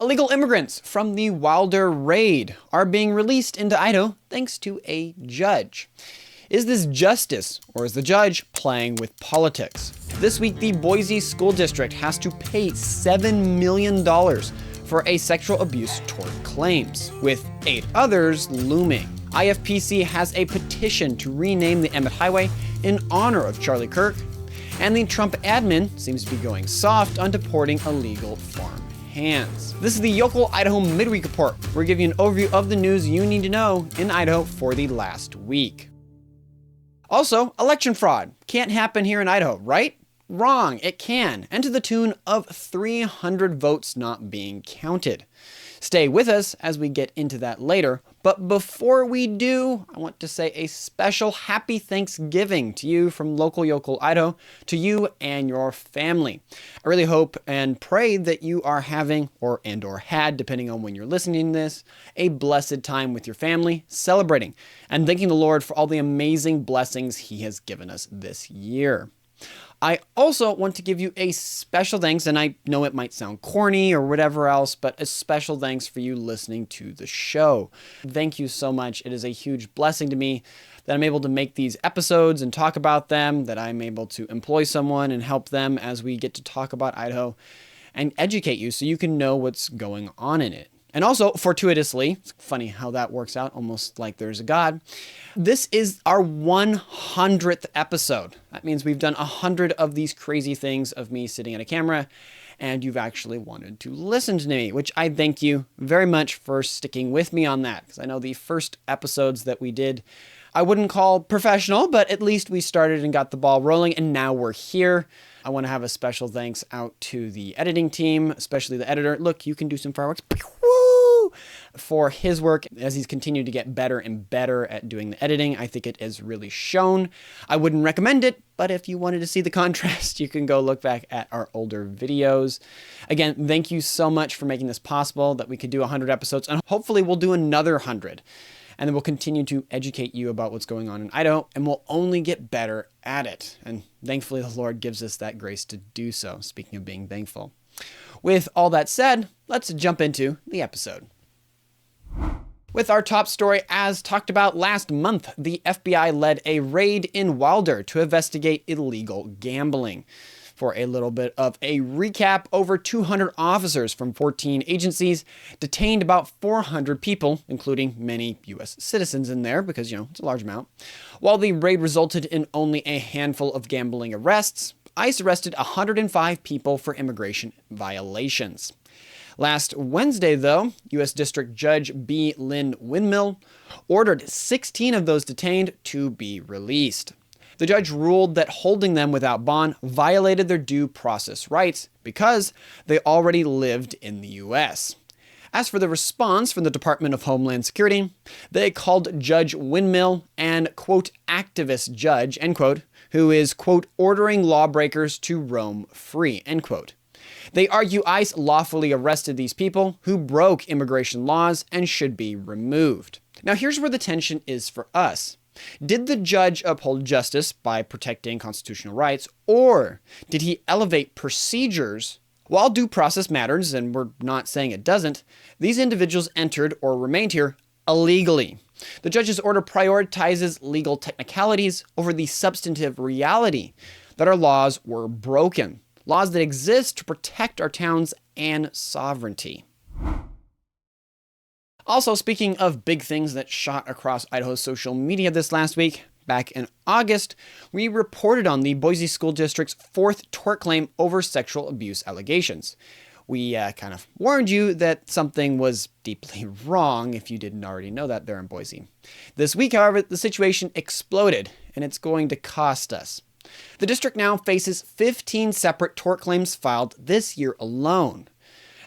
Illegal immigrants from the Wilder raid are being released into Idaho thanks to a judge. Is this justice, or is the judge playing with politics? This week, the Boise School District has to pay $7 million for a sexual abuse tort claims, with 8 others looming. IFPC has a petition to rename the Emmett Highway in honor of Charlie Kirk, and the Trump admin seems to be going soft on deporting illegal farm hands. This is the Yokel Idaho Midweek Report. We're giving you an overview of the news you need to know in Idaho for the last week. Also, election fraud can't happen here in Idaho, right? Wrong, it can, and to the tune of 300 votes not being counted. Stay with us as we get into that later, but before we do, I want to say a special happy Thanksgiving to you from local Yokel Idaho, to you and your family. I really hope and pray that you are having, or had, depending on when you're listening to this, a blessed time with your family, celebrating and thanking the Lord for all the amazing blessings He has given us this year. I also want to give you a special thanks, and I know it might sound corny or whatever else, but a special thanks for you listening to the show. Thank you so much. It is a huge blessing to me that I'm able to make these episodes and talk about them, that I'm able to employ someone and help them as we get to talk about Idaho and educate you so you can know what's going on in it. And also, fortuitously, it's funny how that works out, almost like there's a God. This is our 100th episode. That means we've done 100 of these crazy things of me sitting at a camera, and you've actually wanted to listen to me, which I thank you very much for sticking with me on that, because I know the first episodes that we did, I wouldn't call professional, but at least we started and got the ball rolling, and now we're here. I want to have a special thanks out to the editing team, especially the editor. Look, you can do some fireworks. Woo! For his work as he's continued to get better and better at doing the editing. I think it has really shown. I wouldn't recommend it, but if you wanted to see the contrast, you can go look back at our older videos. Again, thank you so much for making this possible, that we could do 100 episodes, and hopefully we'll do another 100. And then we'll continue to educate you about what's going on in Idaho, and we'll only get better at it. And thankfully, the Lord gives us that grace to do so, speaking of being thankful. With all that said, let's jump into the episode. With our top story, as talked about last month, the FBI led a raid in Wilder to investigate illegal gambling. For a little bit of a recap, over 200 officers from 14 agencies detained about 400 people, including many U.S. citizens in there, because, it's a large amount. While the raid resulted in only a handful of gambling arrests, ICE arrested 105 people for immigration violations. Last Wednesday, though, U.S. District Judge B. Lynn Windmill ordered 16 of those detained to be released. The judge ruled that holding them without bond violated their due process rights because they already lived in the U.S. As for the response from the Department of Homeland Security, they called Judge Windmill an, quote, activist judge, end quote, who is, quote, ordering lawbreakers to roam free, end quote. They argue ICE lawfully arrested these people who broke immigration laws and should be removed. Now here's where the tension is for us. Did the judge uphold justice by protecting constitutional rights, or did he elevate procedures? While due process matters, and we're not saying it doesn't, these individuals entered or remained here illegally. The judge's order prioritizes legal technicalities over the substantive reality that our laws were broken, laws that exist to protect our towns and sovereignty. Also, speaking of big things that shot across Idaho's social media this last week, back in August, we reported on the Boise School District's 4th tort claim over sexual abuse allegations. We kind of warned you that something was deeply wrong, if you didn't already know that there in Boise. This week, however, the situation exploded, and it's going to cost us. The district now faces 15 separate tort claims filed this year alone.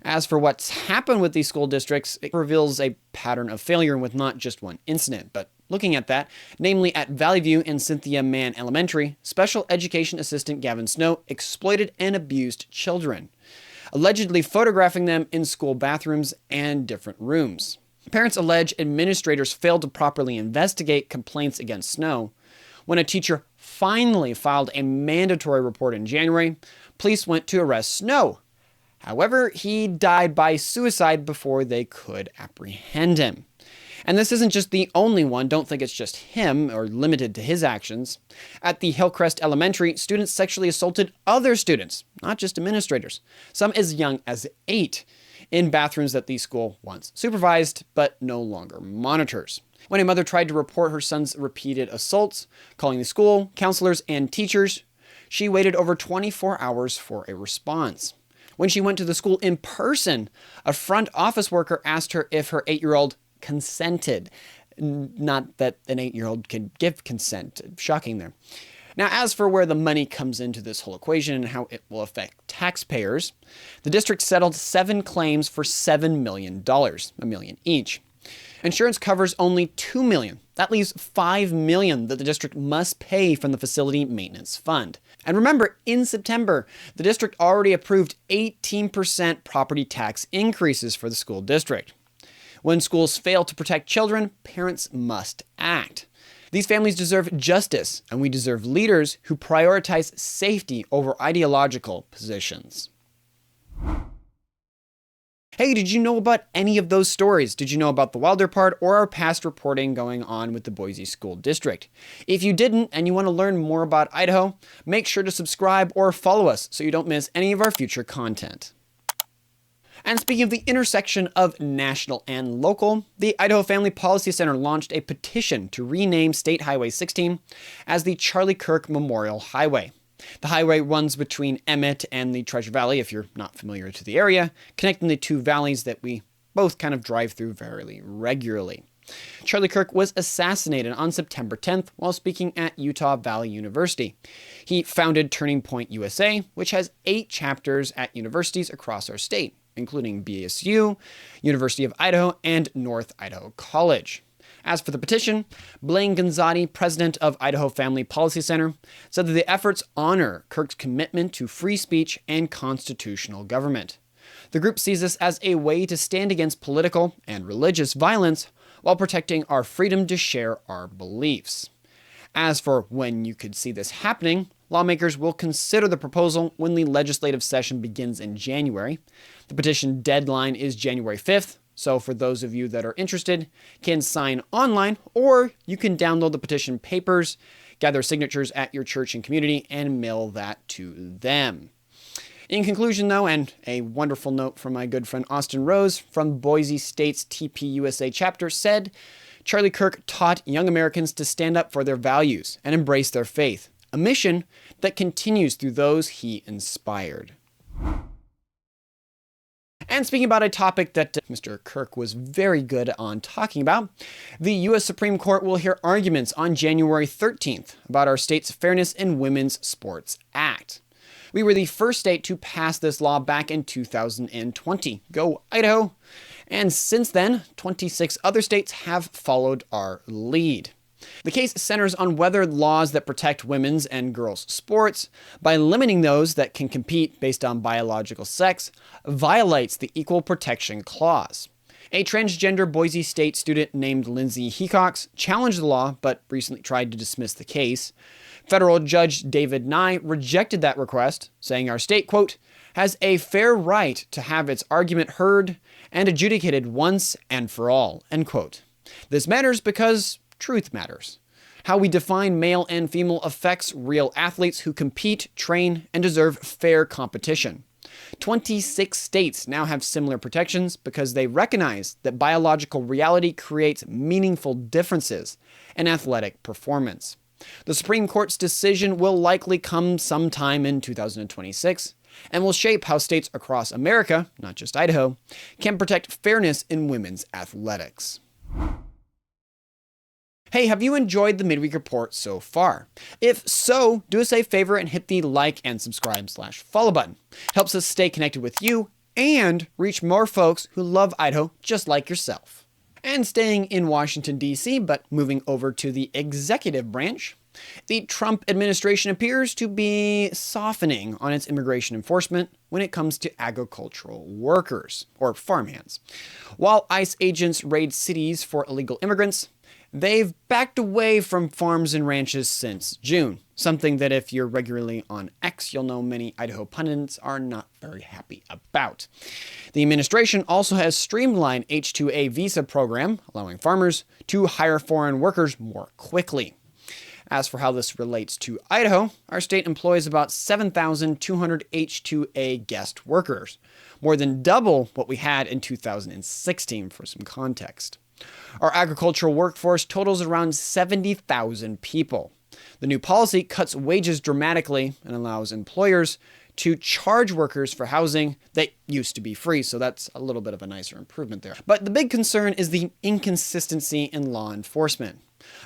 As for what's happened with these school districts, it reveals a pattern of failure with not just one incident, but looking at that, namely at Valley View and Cynthia Mann Elementary, special education assistant Gavin Snow exploited and abused children, allegedly photographing them in school bathrooms and different rooms. Parents allege administrators failed to properly investigate complaints against Snow. When a teacher finally filed a mandatory report in January, police went to arrest Snow. However, he died by suicide before they could apprehend him. And this isn't just the only one. Don't think it's just him or limited to his actions. At the Hillcrest Elementary, students sexually assaulted other students, not just administrators, some as young as 8, in bathrooms that the school once supervised but no longer monitors. When a mother tried to report her son's repeated assaults, calling the school, counselors, and teachers, she waited over 24 hours for a response. When she went to the school in person, a front office worker asked her if her 8-year-old consented. Not that an 8-year-old can give consent. Shocking there. Now, as for where the money comes into this whole equation and how it will affect taxpayers, the district settled 7 claims for $7 million, $1 million each. Insurance covers only $2 million. That leaves $5 million that the district must pay from the facility maintenance fund. And remember, in September, the district already approved 18% property tax increases for the school district. When schools fail to protect children, parents must act. These families deserve justice, and we deserve leaders who prioritize safety over ideological positions. Hey, did you know about any of those stories? Did you know about the Wilder part or our past reporting going on with the Boise School District? If you didn't and you want to learn more about Idaho, make sure to subscribe or follow us so you don't miss any of our future content. And speaking of the intersection of national and local, the Idaho Family Policy Center launched a petition to rename State Highway 16 as the Charlie Kirk Memorial Highway. The highway runs between Emmett and the Treasure Valley, if you're not familiar to the area, connecting the two valleys that we both kind of drive through fairly regularly. Charlie Kirk was assassinated on September 10th while speaking at Utah Valley University. He founded Turning Point USA, which has 8 chapters at universities across our state, including BSU, University of Idaho, and North Idaho College. As for the petition, Blaine Gonzatti, president of Idaho Family Policy Center, said that the efforts honor Kirk's commitment to free speech and constitutional government. The group sees this as a way to stand against political and religious violence while protecting our freedom to share our beliefs. As for when you could see this happening, lawmakers will consider the proposal when the legislative session begins in January. The petition deadline is January 5th, so for those of you that are interested, can sign online, or you can download the petition papers, gather signatures at your church and community, and mail that to them. In conclusion, though, and a wonderful note from my good friend Austin Rose from Boise State's TPUSA chapter said, Charlie Kirk taught young Americans to stand up for their values and embrace their faith, a mission that continues through those he inspired. And speaking about a topic that Mr. Kirk was very good on talking about, the U.S. Supreme Court will hear arguments on January 13th about our state's Fairness in Women's Sports Act. We were the first state to pass this law back in 2020. Go Idaho! And since then, 26 other states have followed our lead. The case centers on whether laws that protect women's and girls' sports, by limiting those that can compete based on biological sex, violates the Equal Protection Clause. A transgender Boise State student named Lindsay Hecox challenged the law, but recently tried to dismiss the case. Federal Judge David Nye rejected that request, saying our state, quote, has a fair right to have its argument heard and adjudicated once and for all, end quote. This matters because truth matters. How we define male and female affects real athletes who compete, train, and deserve fair competition. 26 states now have similar protections because they recognize that biological reality creates meaningful differences in athletic performance. The Supreme Court's decision will likely come sometime in 2026 and will shape how states across America, not just Idaho, can protect fairness in women's athletics. Hey, have you enjoyed the Midweek Report so far? If so, do us a favor and hit the like and subscribe/follow button. Helps us stay connected with you and reach more folks who love Idaho just like yourself. And staying in Washington, D.C., but moving over to the executive branch, the Trump administration appears to be softening on its immigration enforcement when it comes to agricultural workers, or farmhands. While ICE agents raid cities for illegal immigrants, They've backed away from farms and ranches since June, something that if you're regularly on X, you'll know many Idaho pundits are not very happy about. The administration also has streamlined H-2A visa program, allowing farmers to hire foreign workers more quickly. As for how this relates to Idaho, our state employs about 7,200 H-2A guest workers, more than double what we had in 2016 for some context. Our agricultural workforce totals around 70,000 people. The new policy cuts wages dramatically and allows employers to charge workers for housing that used to be free, so that's a little bit of a nicer improvement there. But the big concern is the inconsistency in law enforcement.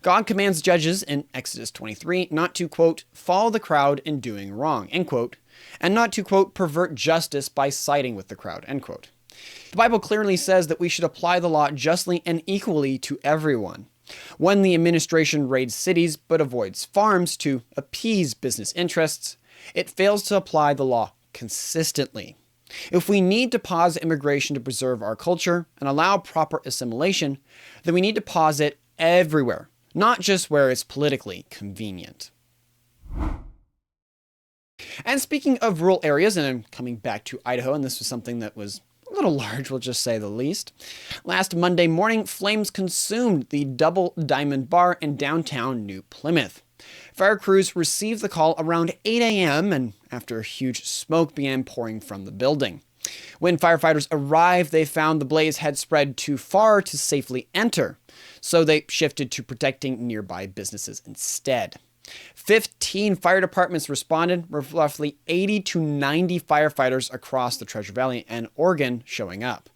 God commands judges in Exodus 23 not to, quote, follow the crowd in doing wrong, end quote, and not to, quote, pervert justice by siding with the crowd, end quote. The Bible clearly says that we should apply the law justly and equally to everyone. When the administration raids cities but avoids farms to appease business interests, it fails to apply the law consistently. If we need to pause immigration to preserve our culture and allow proper assimilation, then we need to pause it everywhere, not just where it's politically convenient. And speaking of rural areas, and I'm coming back to Idaho, and this was something that was a little large, we'll just say the least. Last Monday morning, flames consumed the Double Diamond Bar in downtown New Plymouth. Fire crews received the call around 8 a.m. and after huge smoke began pouring from the building. When firefighters arrived, they found the blaze had spread too far to safely enter, so they shifted to protecting nearby businesses instead. 15 fire departments responded, with roughly 80 to 90 firefighters across the Treasure Valley and Oregon showing up.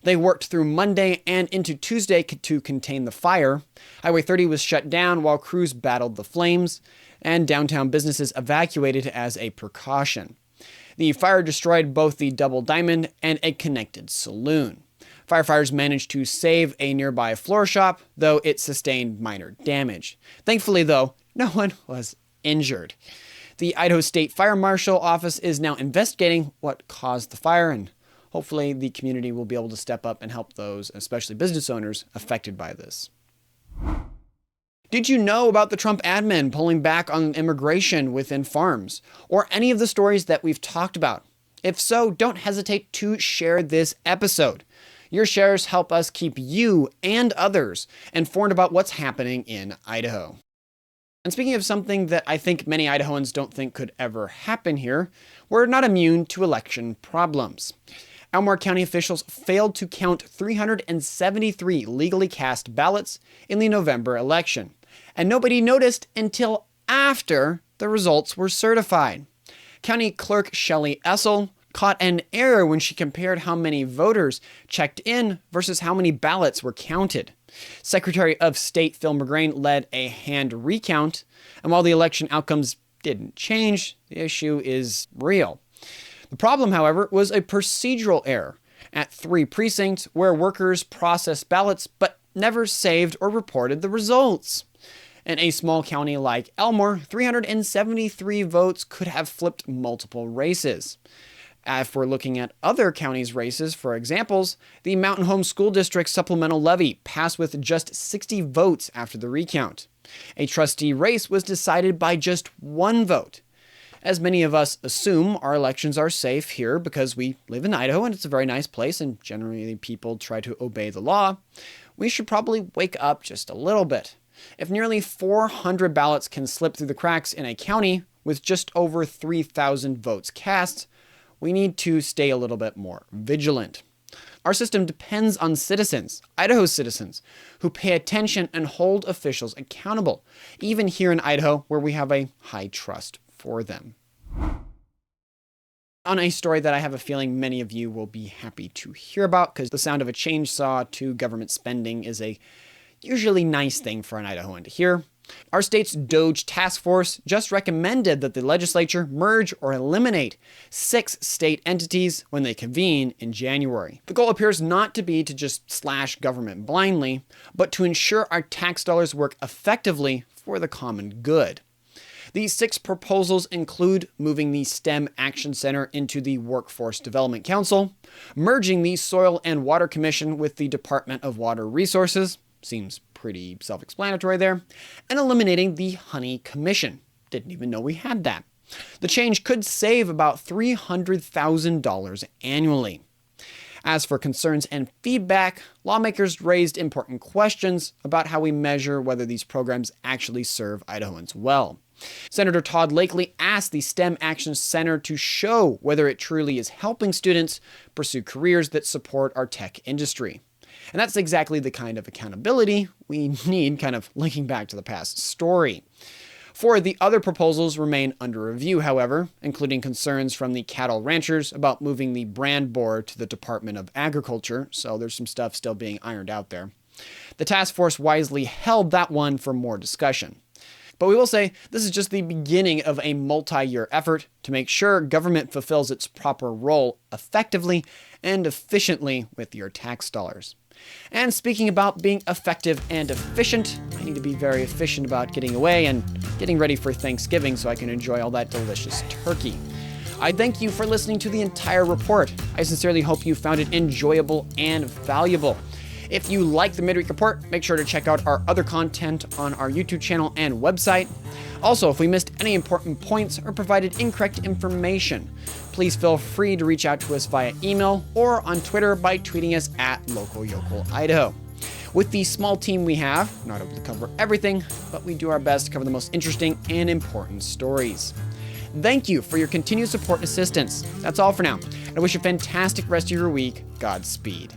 They worked through Monday and into Tuesday to contain the fire. Highway 30 was shut down while crews battled the flames, and downtown businesses evacuated as a precaution. The fire destroyed both the Double Diamond and a connected saloon. Firefighters managed to save a nearby floor shop, though it sustained minor damage. Thankfully, though, no one was injured. The Idaho State Fire Marshal Office is now investigating what caused the fire, and hopefully the community will be able to step up and help those, especially business owners, affected by this. Did you know about the Trump admin pulling back on immigration within farms, or any of the stories that we've talked about? If so, don't hesitate to share this episode. Your shares help us keep you and others informed about what's happening in Idaho. And speaking of something that I think many Idahoans don't think could ever happen here, we're not immune to election problems. Elmore County officials failed to count 373 legally cast ballots in the November election, and nobody noticed until after the results were certified. County Clerk Shelley Essel caught an error when she compared how many voters checked in versus how many ballots were counted. Secretary of State Phil McGrain led a hand recount, and while the election outcomes didn't change, the issue is real. The problem, however, was a procedural error at 3 precincts where workers processed ballots but never saved or reported the results. In a small county like Elmore, 373 votes could have flipped multiple races. If we're looking at other counties' races, for examples, the Mountain Home School District supplemental levy passed with just 60 votes after the recount. A trustee race was decided by just 1 vote. As many of us assume our elections are safe here because we live in Idaho and it's a very nice place and generally people try to obey the law, we should probably wake up just a little bit. If nearly 400 ballots can slip through the cracks in a county with just over 3,000 votes cast, we need to stay a little bit more vigilant. Our system depends on citizens, Idaho citizens, who pay attention and hold officials accountable, even here in Idaho where we have a high trust for them. On a story that I have a feeling many of you will be happy to hear about, because the sound of a chainsaw to government spending is a usually nice thing for an Idahoan to hear. Our state's DOGE task force just recommended that the legislature merge or eliminate 6 state entities when they convene in January. The goal appears not to be to just slash government blindly, but to ensure our tax dollars work effectively for the common good. These 6 proposals include moving the STEM Action Center into the Workforce Development Council, merging the Soil and Water Commission with the Department of Water Resources, seems pretty self-explanatory there, and eliminating the Honey Commission. Didn't even know we had that. The change could save about $300,000 annually. As for concerns and feedback, lawmakers raised important questions about how we measure whether these programs actually serve Idahoans well. Senator Todd Lakely asked the STEM Action Center to show whether it truly is helping students pursue careers that support our tech industry. And that's exactly the kind of accountability we need, kind of linking back to the past story. 4 of the other proposals remain under review, however, including concerns from the cattle ranchers about moving the brand board to the Department of Agriculture, so there's some stuff still being ironed out there. The task force wisely held that one for more discussion. But we will say this is just the beginning of a multi-year effort to make sure government fulfills its proper role effectively and efficiently with your tax dollars. And speaking about being effective and efficient, I need to be very efficient about getting away and getting ready for Thanksgiving so I can enjoy all that delicious turkey. I thank you for listening to the entire report. I sincerely hope you found it enjoyable and valuable. If you like the Midweek Report, make sure to check out our other content on our YouTube channel and website. Also, if we missed any important points or provided incorrect information, please feel free to reach out to us via email or on Twitter by tweeting us at @LocalYocalIdaho. With the small team we have, we're not able to cover everything, but we do our best to cover the most interesting and important stories. Thank you for your continued support and assistance. That's all for now. I wish you a fantastic rest of your week. Godspeed.